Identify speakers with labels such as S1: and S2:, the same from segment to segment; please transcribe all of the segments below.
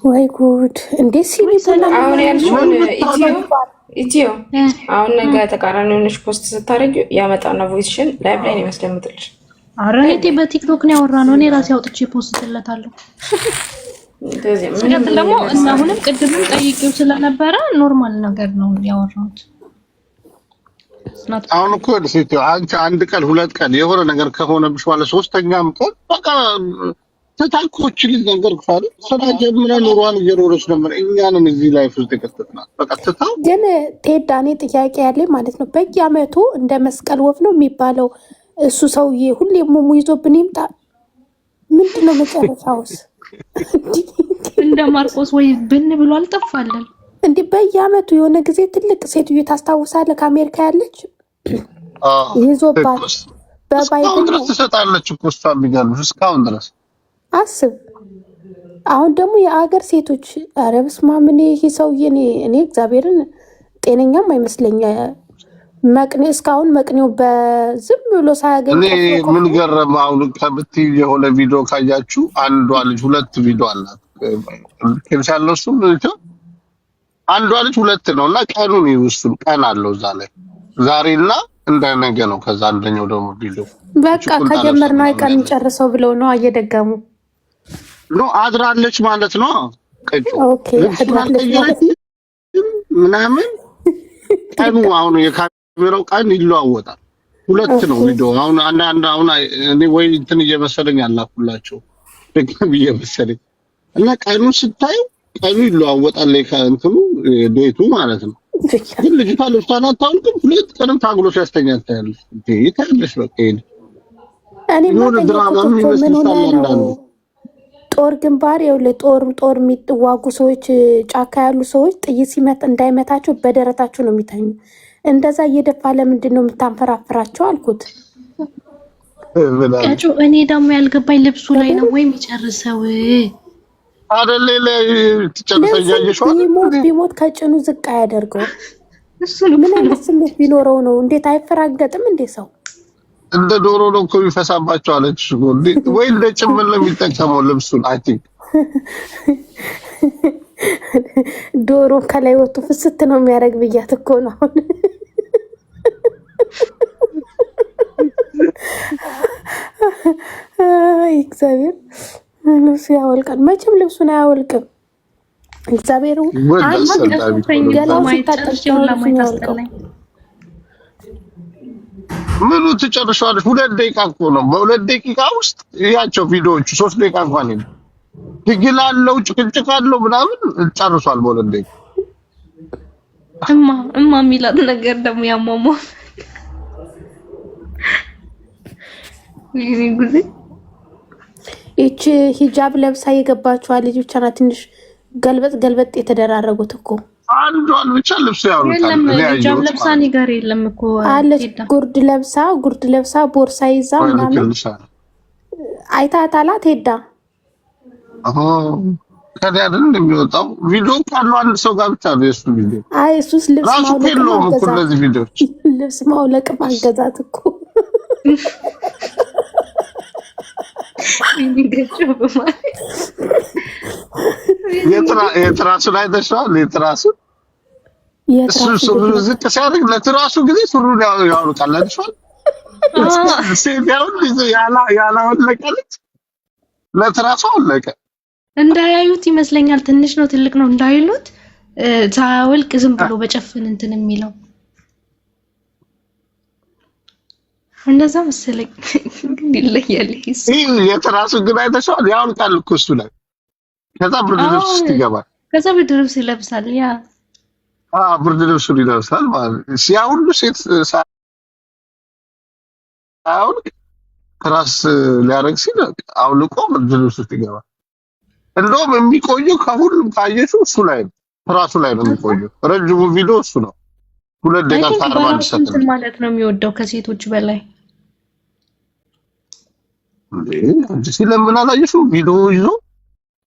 S1: ወይ ጉድ! እንዴት ሲሉ
S2: አሁን ያልሽውን ኢትዮ አሁን ነገ ተቃራኒ ሆነሽ ፖስት ስታደርጊ ያመጣና ቮይስሽን ላይቭ ላይ ነው የሚያስደምጥልሽ።
S3: አረኔ በቲክቶክ ነው ያወራነው። እኔ ራሴ አውጥቼ ፖስትለታለሁ። ስለዚህ ደግሞ እናሁንም ቅድምም ጠይቂው ስለነበረ ኖርማል ነገር ነው ያወራሁት።
S4: አሁን እኮ አንቺ አንድ ቀን ሁለት ቀን የሆነ ነገር ከሆነብሽ ማለት ሶስተኛም ቀን በቃ ተታኮች ነገር ካለ ስለጀመረ ኑሯን እየኖረች ነበር። እኛንም እዚህ ላይፍ ውስጥ ተከተተናል። በቃ ተታው
S1: ግን ቴዳኔ ጥያቄ ያለኝ ማለት ነው በየአመቱ እንደ መስቀል ወፍ ነው የሚባለው እሱ ሰውዬ ሁሌ ሙሙ ይዞብን ይምጣ። ምንድነው መጨረሻውስ?
S3: እንደ ማርቆስ ወይ ብን ብሎ አልጠፋለን
S1: እንዴ? በየአመቱ የሆነ ጊዜ ትልቅ ሴትዮ ታስታውሳለህ? ከአሜሪካ ያለች ይዞባት
S4: በባይብል ድረስ ትሰጣለች እኮ እሷ የሚገርምሽ እስካሁን ድረስ
S1: አስብ። አሁን ደግሞ የአገር ሴቶች ኧረ በስመ አብ! ይሄ ሰውዬ እኔ እግዚአብሔርን ጤነኛም አይመስለኛ። መቅኔ እስካሁን መቅኔው በዝም ብሎ ሳያገኝ
S4: እኔ ምን ገረም። አሁን ከብት የሆነ ቪዲዮ ካያችሁ አንዷ ልጅ ሁለት ቪዲዮ አላት ከብቻለሁ እሱ አንዷ ልጅ ሁለት ነው እና ቀኑን ይውስል ቀን አለው እዛ ላይ ዛሬና እንደነገ ነው። ከዛ አንደኛው ደግሞ ቪዲዮ
S1: በቃ ከጀመርነው አይቀር እንጨርሰው ብለው ነው እየደገሙ
S4: ነው አድራለች ማለት ነው። ቀጭ
S1: ኦኬ አድራለች
S4: ምናምን ቀኑ አሁን የካሜራው ቀን ይለዋወጣል። ሁለት ነው ቪዲዮ አሁን አሁን እኔ ወይ እንትን እየመሰለኝ አላኩላቸው ደግሞ እየመሰለኝ እና ቀኑ ስታይ ቀኑ ይለዋወጣል እንትኑ ዴቱ ማለት ነው። ግን ልጅቷ ልብሷን አታውልቅም። ሁለት ቀንም ታግሎ ሲያስተኛት ታያለሽ። ይታለሽ በቃ ይሄን
S1: እኔ ድራማ ምን ጦር ግንባር ጦር የሚዋጉ ሰዎች ጫካ ያሉ ሰዎች ጥይት ሲመት እንዳይመታቸው በደረታቸው ነው የሚተኙ። እንደዛ እየደፋ ለምንድን ነው የምታንፈራፍራቸው አልኩት።
S3: ቀጮ እኔ ደግሞ ያልገባኝ ልብሱ ላይ ነው ወይ የሚጨርሰው
S4: አይደለ? ትጨርሰኛለሽ
S1: ቢሞት ከጭኑ ዝቅ አያደርገው። ምን አይነት ስሜት ቢኖረው ነው? እንዴት አይፈራገጥም እንዴ ሰው?
S4: እንደ ዶሮ ነው እኮ የሚፈሳባቸው አለች ወይ እንደ ጭምብል ነው የሚጠቀመው ልብሱን። አይ ቲንክ
S1: ዶሮ ከላይ ወጥቶ ፍስት ነው የሚያደርግ ብያት እኮ ነው አሁን። እግዚአብሔር ልብሱ ያወልቃል። መቼም ልብሱን አያወልቅም። እግዚአብሔር ገላው ሲታጠብ
S4: ምኑ ትጨርሻለሽ? 2 ደቂቃ እኮ ነው። በ2 ደቂቃ ውስጥ ያቸው ቪዲዮዎቹ 3 ደቂቃ እንኳን ነው። ትግል አለው ጭቅጭቅ አለው ምናምን ጨርሷል በ2 ደቂቃ።
S3: እማ የሚላት ነገር ደግሞ ያሟሟ ይሄ ጉዜ
S1: እቺ ሂጃብ ለብሳ የገባችው ልጅ ብቻ ናት ትንሽ ገልበጥ የተደራረጉት እኮ።
S4: አንዷን ብቻ ልብሱ ያወጣል።
S3: ሂጃብ ለብሳ ነገር የለም እኮ
S1: አለች። ጉርድ ለብሳ ቦርሳ ይዛ ምናምን አይታታላት ሄዳ
S4: ከዚያ አይደል እንደሚወጣው ቪዲዮ ካለው አንድ ሰው ጋር ብቻ ነው የሱ ቪዲዮ።
S1: አይ እሱስ ልብስ ማውለቅ ማገዛት እኮ
S4: የትራሱ ላይ ተሻለ የትራሱ እሱ ዝቅ ሲያደርግ ለትራሱ ጊዜ ሱሩን ያወጣል አይደል? ሲያውን ያላወለቀለች ለትራሱ አወለቀ።
S3: እንዳያዩት ይመስለኛል። ትንሽ ነው ትልቅ ነው እንዳይሉት ታወልቅ ዝም ብሎ በጨፍን እንትን የሚለው እንደዛ መሰለኝ። ግን ይለያል።
S4: ይሄ የትራሱ ግን አይተሽዋል? ያወልቃል እኮ እሱ ላይ ከዛ ብርድ ልብስ ይገባል።
S3: ከዛ ብርድ ልብስ ይለብሳል። ያ
S4: ብርድ ልብስ ይለብሳል ማለት ያ ሁሉ ሴት አሁን ትራስ ሊያረግ ሲል አውልቆ ብርድ ልብስ ይገባል። እንደውም የሚቆየው ከሁሉም ካየሽው እሱ ላይ ነው፣ ትራሱ ላይ ነው የሚቆየው። ረጅሙ ቪዲዮ እሱ ነው። 2 ደቂቃ 41 ሰከንድ
S3: ማለት ነው የሚወደው ከሴቶች በላይ።
S4: እንዴ ሲለምን አላየሽው? ቪዲዮ ይዞ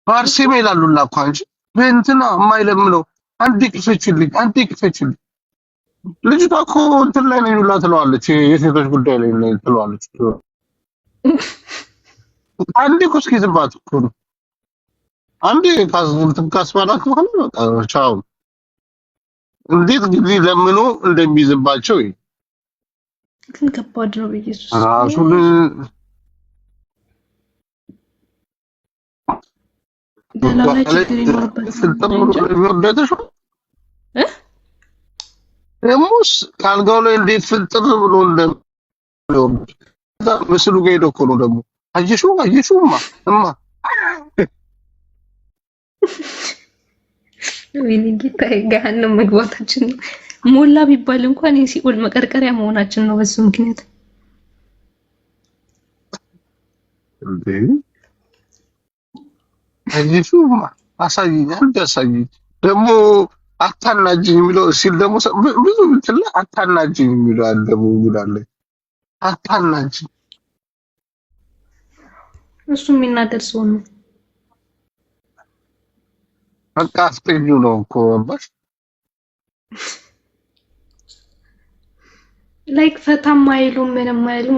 S4: ፓርሴም ይላሉላ እኮ እንጂ በእንትና የማይለምነው አንዴ ክፈችልኝ ልጅቷ እኮ እንትን ላይ ነው ይሉላ ትለዋለች። የሴቶች ጉዳይ ላይ ነው ትለዋለች። አንዴ እኮ እስኪ ዝም ባት እኮ ነው አንዴ ካስባላት በኋላ በቃ ቻው። እንዴት እንግዲህ ለምኖ እንደሚይዝባቸው
S3: ግን ከባድ ነው በኢየሱስ
S4: ራሱን
S3: በላው ላይ ችግር ይኖርበት
S4: ደሞስ ካልጋው ላይ እንዴት ፍጥር ብሎ እንደሚወርድ ምስሉ ጋር ሄዶ እኮ ነው ደግሞ አየሹማ እማ
S3: ወይኔ ጌታዬ ገሃነም መግባታችን ነው። ሞላ ቢባል እንኳን የሲኦል መቀርቀሪያ መሆናችን ነው በሱ ምክንያት።
S4: እንዴ አየሹማ አሳይኝ ደግሞ አታናጅኝ የሚለው ሲል ደግሞ ብዙ ምትላ አታናጅኝ የሚለው አለ ሙላለ አታናጅኝ
S3: እሱ የሚናደድ ሰው ነው።
S4: በቃ አፍጥኙ ነው እኮ ባሽ
S3: ላይክ ፈታም አይሉም ምንም አይሉም።